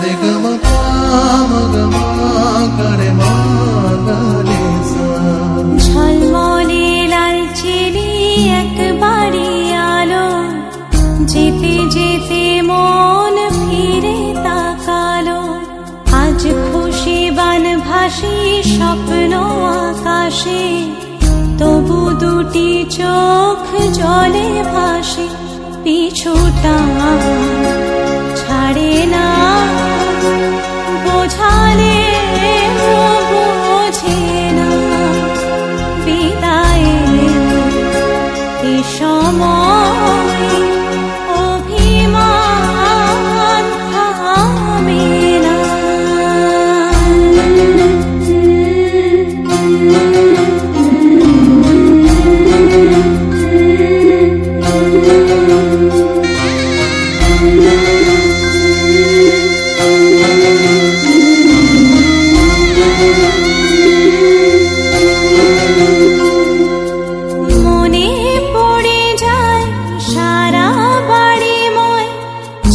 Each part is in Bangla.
रे ग म प म ग म ग रे म ग रे सा। ঝলমলে লালচেলি এক বাড়ি আলো, যেতে যেতে মন ফিরে তাকালো। আজ খুশি বানভাসি স্বপ্ন আকাশে, তবু দুটি চোখ জলে ভাসে। পিছুটা ছাড়ে না, বোঝালে বোঝে না। বিদায় এ সময় অভিমান থামে না। মনে পড়ে যায় সারা বাড়িময়,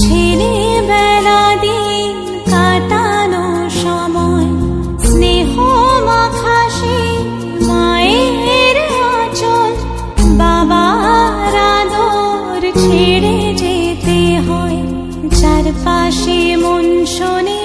ছেলেবেলা দিন কাটানো সময়। স্নেহ মাখাসে মায়ের আঁচল, বাবার আদর ছেড়ে যেতে হয়। চারপাশে মন শোনে